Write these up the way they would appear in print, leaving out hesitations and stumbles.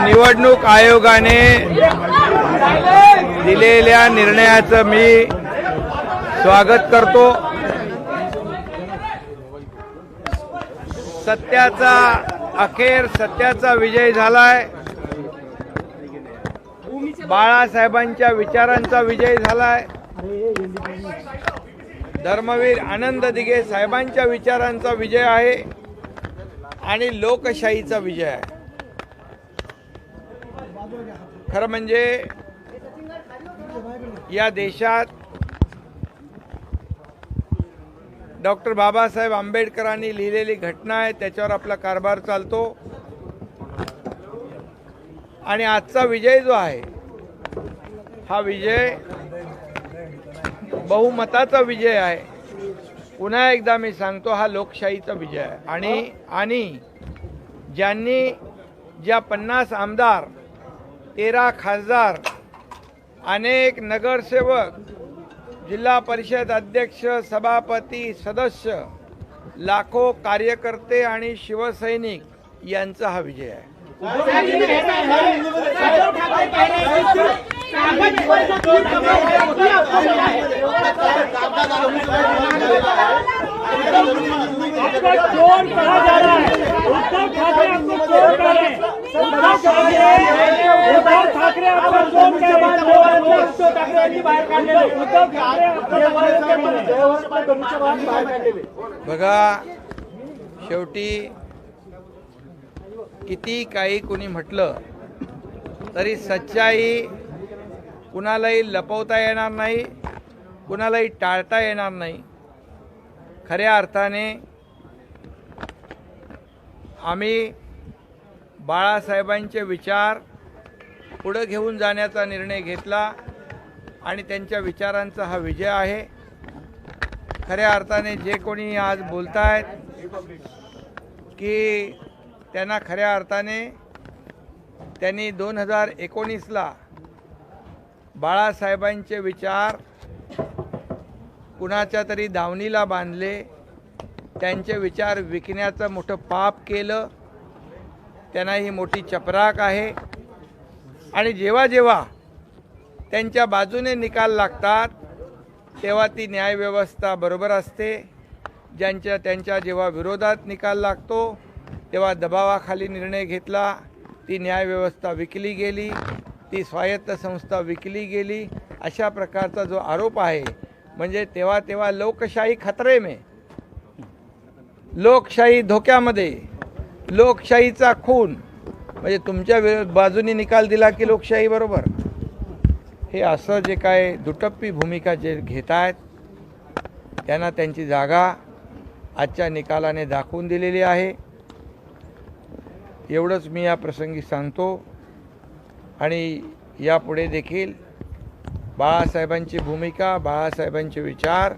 निवडणूक आयोगाने दिलेल्या निर्णयाचं मी स्वागत करतो। सत्याचा विजय झालाय। बाळासाहेबांच्या विचारांचा विजय झालाय। धर्मवीर आनंद दिघे साहेबांच्या विचारांचा विजय आहे आणि लोकशाहीचा विजय आहे। खरं म्हणजे या देशात डॉक्टर बाबासाहेब आंबेडकरांनी लिहिलेली घटना आहे, त्याच्यावर आपला कारभार चालतो आणि आजचा विजय जो आहे हा विजय बहुमताचा विजय आहे। पुन्हा एकदा मी सांगतो, हा लोकशाहीचा विजय आहे आणि ज्यांनी ज्या 50 आमदार, 13 खासदार, अनेक नगरसेवक, जिल्हा परिषद अध्यक्ष, सभापती, सदस्य, लाखो कार्यकर्ते आणि शिवसैनिक यांचा हा विजय आहे। बघा, शेवटी किती काही कोणी म्हटलं तरी सच्चाई कुणालाही लपवता येणार नाही, कुणालाही टाळता येणार नाही। खऱ्या अर्थाने आम्ही बाळासाहेबांचे विचार पुढे घेऊन जाण्याचा निर्णय घेतला आणि त्यांच्या विचारांचा हा विजय आहे। खऱ्या अर्थाने जे कोणी आज बोलतायत की त्यांना खऱ्या अर्थाने त्यांनी 2019ला बाळासाहेबांचे विचार कुणाच्या तरी दावणीला बांधले, त्यांचे विचार विकण्याचं मोठं पाप केलं, त्यांना ही मोठी चपराक आहे। आणि जेव्हा जेव्हा त्यांच्या बाजूने निकाल लागतात तेव्हा ती न्यायव्यवस्था बरोबर असते। त्यांच्या जेव्हा विरोधात निकाल लागतो तेव्हा दबावाखाली निर्णय घेतला, ती न्यायव्यवस्था विकली गेली, ती स्वायत्त संस्था विकली गेली। अशा प्रकारचा जो आरोप आहे म्हणजे तेव्हा लोकशाही खतरे में, लोकशाही धोक्यामध्ये, लोकशाहीचा खून, म्हणजे तुमच्या बाजूने निकाल दिला की लोकशाही बरोबर, हे असं जे काय दुटप्पी भूमिका जे घेत आहेत त्यांना त्यांची जागा आजच्या निकालाने दाखवून दिलेली आहे। एवढंच मी या प्रसंगी सांगतो आणि यापुढे देखील बाळासाहेबांची भूमिका, बाळासाहेबांचे विचार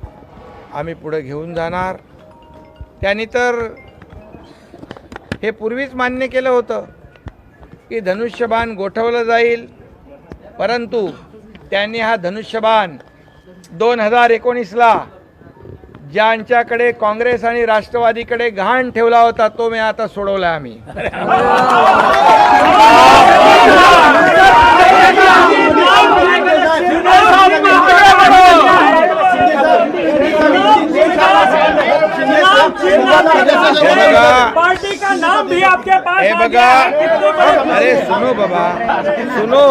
आम्ही पुढे घेऊन जाणार। त्यांनी तर हे पूर्वीच मान्य केलं होतं की धनुष्यबाण गोठवलं जाईल, परंतु त्यांनी हा धनुष्यबाण 2019ला ज्यांच्याकडे काँग्रेस आणि राष्ट्रवादीकडे घाण ठेवला होता तो मी आता सोडवला आम्ही। पार्टी का नाम भी आपके पास है बगा। अरे सुनो बाबा, सुनो,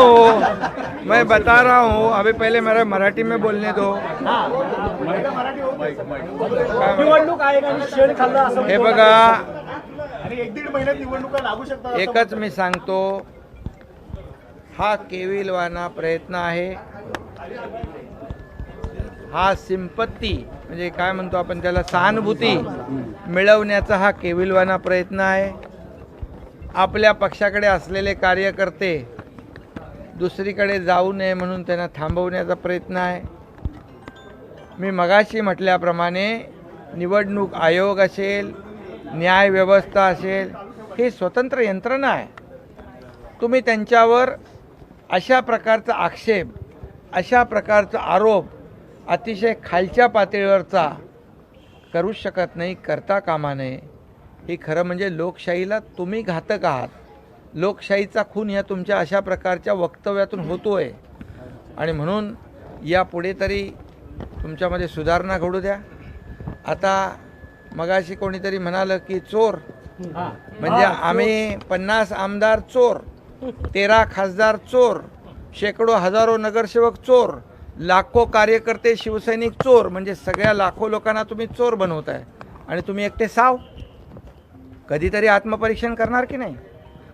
मैं बता रहा हूँ, अभी पहले मेरा मराठी में बोलने दो। हे बघा, एकच मी सांगतो, हा केविलवाना प्रयत्न आहे, हा सिंपत्ती म्हणजे काय म्हणतो आपण त्याला, सहानुभूती मिळवण्याचा हा केविलवाना प्रयत्न आहे। आपल्या पक्षाकडे असलेले कार्यकर्ते दुसरीकडे जाऊ नये म्हणून त्यांना थांबवण्याचा प्रयत्न आहे। मी मगाशी म्हटल्याप्रमाणे निवडणूक आयोग असेल, न्याय व्यवस्था असेल, ही स्वतंत्र यंत्रणा आहे। तुम्ही त्यांच्यावर अशा प्रकारचा आक्षेप, अशा प्रकारचा आरोप, अतिशय खालच्या पातळीवरचा करूच शकत नाही, करता कामा नये. हे खरं म्हणजे लोकशाहीला तुम्ही घातक आहात. लोकशाहीचा खून ह्या तुमच्या अशा प्रकारच्या वक्तव्यातून होतोय आणि म्हणून यापुढे तरी तुमच्यामध्ये सुधारणा घडू द्या. आता मगाशी कोणीतरी म्हणालं की चोर म्हणजे आम्ही 50 आमदार चोर, 13 खासदार चोर, शेकडो हजारो नगरसेवक चोर, लाखो कार्यकर्ते शिवसैनिक चोर, म्हणजे सगळ्या लाखो लोकांना तुम्ही चोर बनवताय आणि तुम्ही एकटे साव. कधीतरी आत्मपरीक्षण करणार की नाही?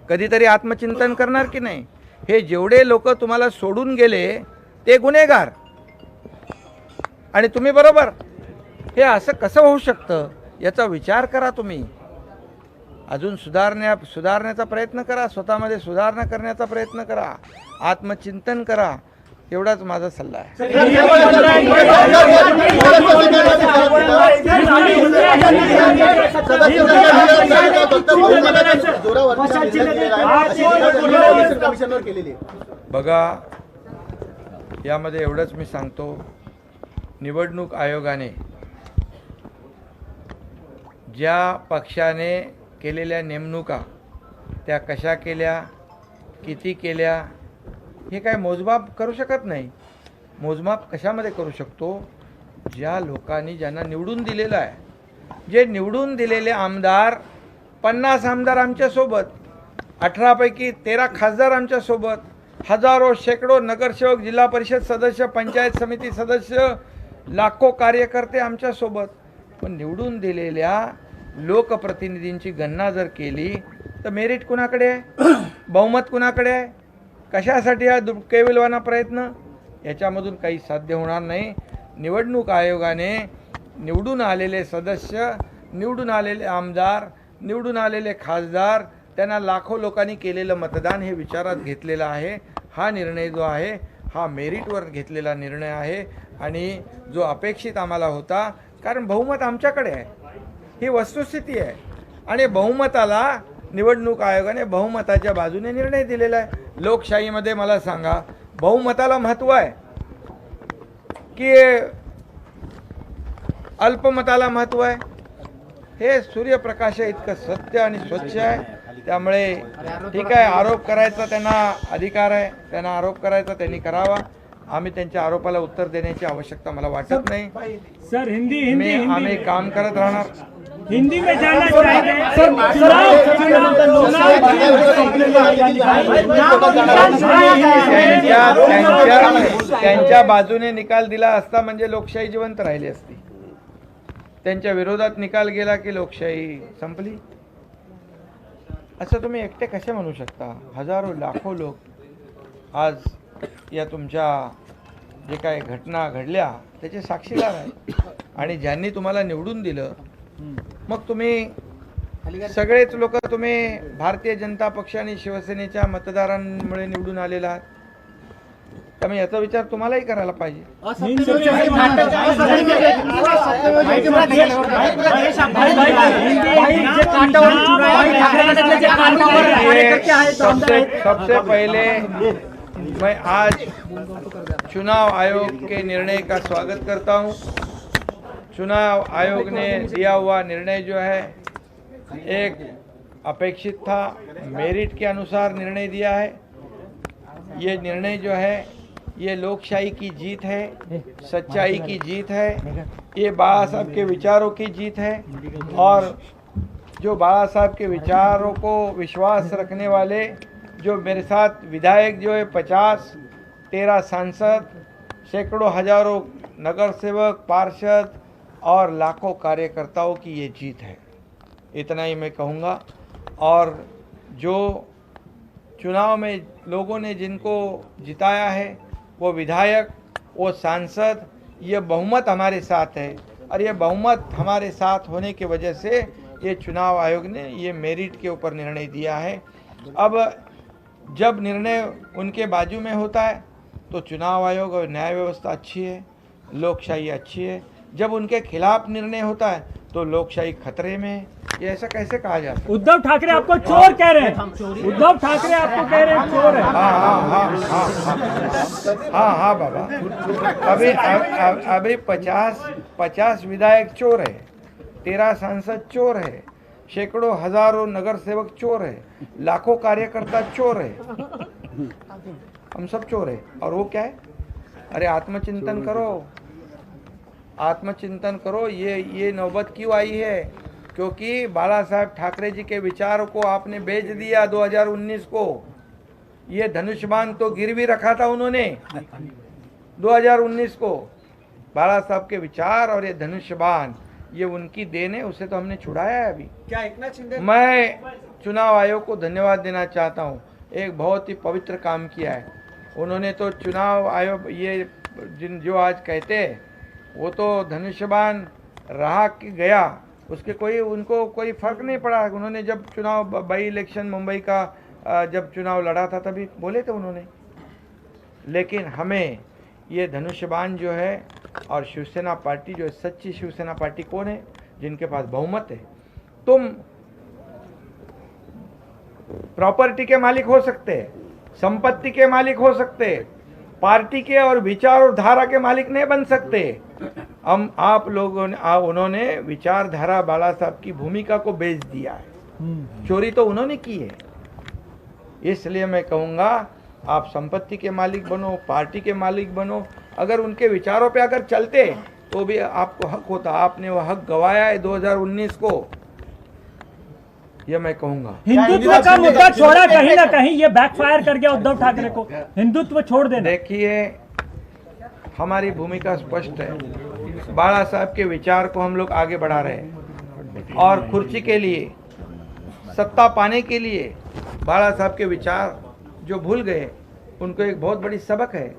कधीतरी आत्मचिंतन करणार की नाही? हे जेवढे लोक तुम्हाला सोडून गेले ते गुन्हेगार आणि तुम्ही बरोबर. हे असं कसं होऊ शकतं याचा विचार करा. तुम्ही अजून सुधारण्याचा प्रयत्न करा, स्वतःमध्ये सुधारणा करण्याचा प्रयत्न करा, आत्मचिंतन करा. एवढाच माझा सल्ला आहे. बघा, यामध्ये एवढंच मी सांगतो, निवडणूक आयोगाने ज्या पक्षाने केलेल्या नेमणुका त्या कशा केल्या, किती केल्या, हे काय मोजमाप करू शकत नाही. मोजमाप कशामध्ये करू शकतो? ज्या लोकांनी ज्यांना निवडून दिलेलं आहे, जे निवडून दिलेले आमदार, 50 आमदार आमच्यासोबत, 18 पैकी 13 खासदार आमच्यासोबत, हजारो शेकडो नगरसेवक, जिल्हा परिषद सदस्य, पंचायत समिती सदस्य, लाखो कार्यकर्ते आमच्यासोबत. पण निवडून दिलेल्या लोकप्रतिनिधींची गणना जर केली तर मेरिट कुणाकडे आहे? बहुमत कुणाकडे आहे? कशासाठी हा केविलवाना प्रयत्न? याच्यामधून काही साध्य होणार नाही. निवडणूक आयोगाने निवडून आलेले सदस्य, निवडून आलेले आमदार, निवडून आलेले खासदार, त्यांना लाखो लोकांनी केलेलं मतदान हे विचारात घेतलेलं आहे. हा निर्णय जो आहे हा मेरिटवर घेतलेला निर्णय आहे आणि जो अपेक्षित आम्हाला होता, कारण बहुमत आमच्याकडे आहे, ही वस्तुस्थिती आहे. आणि बहुमताला निवडणूक आयोगाने बहुमताच्या बाजूने निर्णय दिलेला आहे. लोकशाहीमध्ये मला सांगा, बहुमताला महत्त्व आहे की अल्पमताला महत्त्व आहे? हे सूर्यप्रकाश इतकं सत्य आणि स्वच्छ आहे. त्यामुळे ठीक आहे, आरोप करायचा त्यांना अधिकार आहे, त्यांना आरोप करायचा त्यांनी करावा. आम्ही त्यांच्या आरोपाला उत्तर देण्याची आवश्यकता मला वाटत नाही. सर हिंदी आम्ही काम करत राहणार. हिंदी में जानना चाहेंगे त्यांच्या बाजूने निकाल दिला असता म्हणजे लोकशाही जिवंत राहिली असती. त्यांच्या विरोधात निकाल गेला की लोकशाही संपली. असं तुम्ही एकटे कसे म्हणू शकता? हजारो लाखो लोक आज या तुमच्या जे काही घटना घडल्या त्याचे साक्षीदार आहेत. आणि ज्यांनी तुम्हाला निवडून दिलं, मग तुम्ही सगळेच लोक तुम्ही भारतीय जनता पक्ष आणि शिवसेनेच्या मतदारांमुळे निवडून आलेला आहात. त्यामुळे याचा विचार तुम्हालाही करायला पाहिजे. सबसे पहले मैं आज चुनाव आयोग के निर्णय का स्वागत करता हूं. चुनाव आयोग ने दिया हुआ निर्णय जो है एक अपेक्षित था, मेरिट के अनुसार निर्णय दिया है. ये निर्णय जो है ये लोकशाही की जीत है, सच्चाई की जीत है, ये बाबा साहब के विचारों की जीत है. और जो बाबा साहब के विचारों को विश्वास रखने वाले जो मेरे साथ विधायक जो है 50, 13 सांसद, सैकड़ों हजारों नगर सेवक, पार्षद और लाखों कार्यकर्ताओं की ये जीत है. इतना ही मैं कहूँगा. और जो चुनाव में लोगों ने जिनको जिताया है, वो विधायक, वो सांसद, ये बहुमत हमारे साथ है. और ये बहुमत हमारे साथ होने की वजह से ये चुनाव आयोग ने ये मेरिट के ऊपर निर्णय दिया है. अब जब निर्णय उनके बाजू में होता है तो चुनाव आयोग और न्याय व्यवस्था अच्छी है, लोकशाही अच्छी है. जब उनके खिलाफ निर्णय होता है तो लोकशाही खतरे में है. ये ऐसा कैसे कहा जाता है? उद्धव ठाकरे आपको चोर कह रहे हैं. उद्धव ठाकरे आपको कह रहे हैं चोर है. हाँ बाबा, अभी 50 विधायक चोर है. 13 सांसद चोर है, सैकड़ों हजारों नगर सेवक चोर है, लाखों कार्यकर्ता चोर है, हम सब चोर है। और वो क्या है? अरे आत्मचिंतन करो, आत्मचिंतन करो। ये नौबत क्यों आई है? क्योंकि बाला साहब ठाकरे जी के विचारों को आपने बेच दिया 2019 को। ये धनुष्यबाण तो गिरवी रखा था उन्होंने 2019 को। बाला साहब के विचार और ये धनुष्यबाण, ये उनकी देन है, उसे तो हमने छुड़ाया है अभी। क्या एकनाथ शिंदे? मैं चुनाव आयोग को धन्यवाद देना चाहता हूँ, एक बहुत ही पवित्र काम किया है उन्होंने। तो चुनाव आयोग ये जो आज कहते हैं वो तो धनुष्यबाण रहा कि गया, उसके उनको कोई फर्क नहीं पड़ा। उन्होंने जब चुनाव बाई इलेक्शन मुंबई का जब चुनाव लड़ा था तभी बोले थे उन्होंने। लेकिन हमें ये धनुष्यबाण जो है और शिवसेना पार्टी जो सच्ची शिवसेना पार्टी कौन है? जिनके पास बहुमत है। तुम प्रॉपर्टी के मालिक हो सकते, संपत्ति के मालिक हो सकते, पार्टी के और विचार और धारा के मालिक नहीं बन सकते। हम आप लोगों ने उन्होंने विचारधारा बाला साहब की भूमिका को बेच दिया है, चोरी तो उन्होंने की है। इसलिए मैं कहूँगा आप संपत्ति के मालिक बनो, पार्टी के मालिक बनो। अगर उनके विचारों पे अगर चलते तो भी आपको हक होता। आपने वो हक गवाया है 2019 को, ये मैं कहूँगा। हिंदुत्व का मुद्दा छोड़ा कहीं ना कहीं, ये बैकफायर कर गया उद्धव ठाकरे को। हिंदुत्व छोड़ देना। देखिए हमारी भूमिका स्पष्ट है, बाला साहब के विचार को हम लोग आगे बढ़ा रहे हैं और कुर्सी के लिए, सत्ता पाने के लिए बाला साहब के विचार जो भूल गए उनको एक बहुत बड़ी सबक है,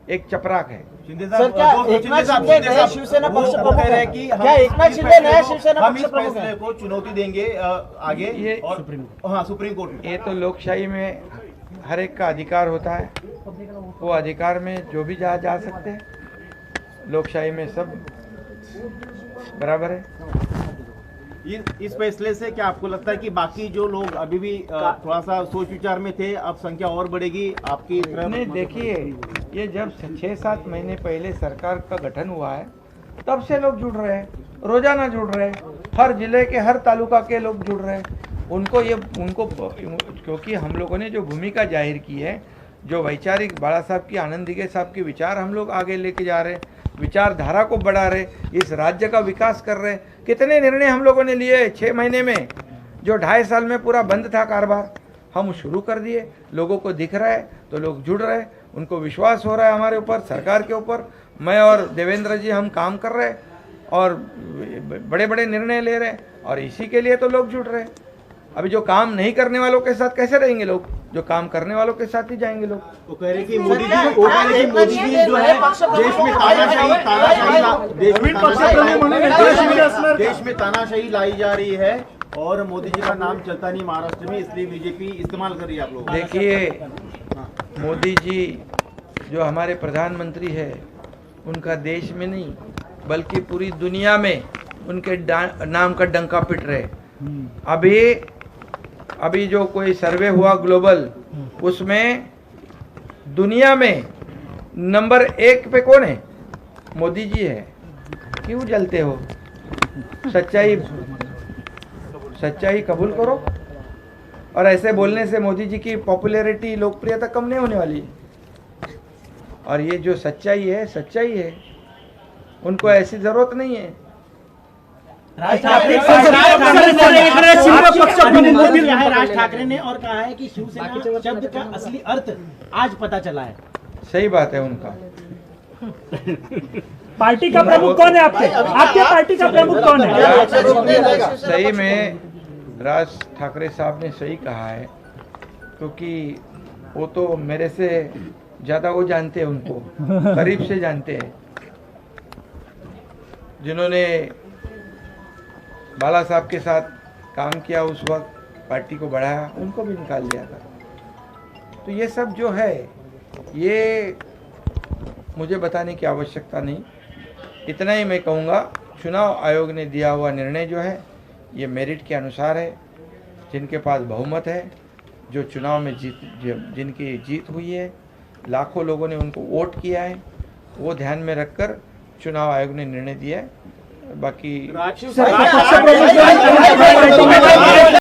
एक चपराक है। सर क्या एकनाथ शिंदे नए शिवसेना पक्ष प्रमुख है? क्या एकनाथ शिंदे नए शिवसेना हम पक्ष इस प्रमुख फैसले है? को चुनौती देंगे आगे ये सुप्रीम कोर्ट में। ये तो लोकशाही में हर एक का अधिकार होता है, वो अधिकार में जो भी जा सकते हैं। लोकशाही में सब बराबर है। इस फैसले से क्या आपको लगता है कि बाकी जो लोग अभी भी थोड़ा सा सोच विचार में थे, अब संख्या और बढ़ेगी आपकी तरफ? नहीं, देखिए ये जब 6-7 महीने पहले सरकार का गठन हुआ है तब से लोग जुड़ रहे हैं, रोजाना जुड़ रहे हैं, हर जिले के हर तालुका के लोग जुड़ रहे हैं। उनको क्योंकि हम लोगों ने जो भूमिका जाहिर की है, जो वैचारिक बाला साहब की, आनंद दिघे साहब के विचार हम लोग आगे लेके जा रहे हैं, विचारधारा को बढ़ा रहे, इस राज्य का विकास कर रहे। कितने निर्णय हम लोगों ने लिए 6 महीने में, जो 2.5 साल में पूरा बंद था कारभार, हम शुरू कर दिए। लोगों को दिख रहा है तो लोग जुड़ रहे, उनको विश्वास हो रहा है हमारे ऊपर, सरकार के ऊपर। मैं और देवेंद्र जी हम काम कर रहे और बड़े बड़े निर्णय ले रहे, और इसी के लिए तो लोग जुड़ रहे। अभी जो काम नहीं करने वालों के साथ कैसे रहेंगे लोग? जो काम करने वालों के साथ ही जाएंगे लोग। तो कह रहे कि मोदी जी जो है देश में तानाशाही लाई जा रही है और मोदी जी का नाम चलता नहीं महाराष्ट्र में, इसलिए बीजेपी इस्तेमाल कर रही है आप लोग। देखिए मोदी जी जो हमारे प्रधानमंत्री है, उनका देश में नहीं बल्कि पूरी दुनिया में उनके नाम का डंका पिट रहे। अभी जो कोई सर्वे हुआ ग्लोबल, उसमें दुनिया में नंबर 1 पे कौन है? मोदी जी है। क्यों जलते हो? सच्चाई कबूल करो। और ऐसे बोलने से मोदी जी की पॉपुलैरिटी, लोकप्रियता कम नहीं होने वाली है। और ये जो सच्चाई है, उनको ऐसी जरूरत नहीं है। राज ठाकरे ने और कहा है कि शिवसेना शब्द का असली अर्थ आज पता चला है। सही बात है उनका। पार्टी का प्रमुख कौन है? आपके पार्टी का प्रमुख कौन है? सही में राज ठाकरे साहब ने सही कहा है, क्योंकि वो तो मेरे से ज्यादा वो जानते हैं, उनको करीब से जानते हैं। जिन्होंने बाला साहब के साथ काम किया, उस वक्त पार्टी को बढ़ाया, उनको भी निकाल दिया था। तो ये सब जो है, ये मुझे बताने की आवश्यकता नहीं। इतना ही मैं कहूँगा, चुनाव आयोग ने दिया हुआ निर्णय जो है ये मेरिट के अनुसार है। जिनके पास बहुमत है, जो चुनाव में जिनकी जीत हुई है, लाखों लोगों ने उनको वोट किया है, वो ध्यान में रखकर चुनाव आयोग ने निर्णय दिया है। बाकी सर, पक्ष प्रमुख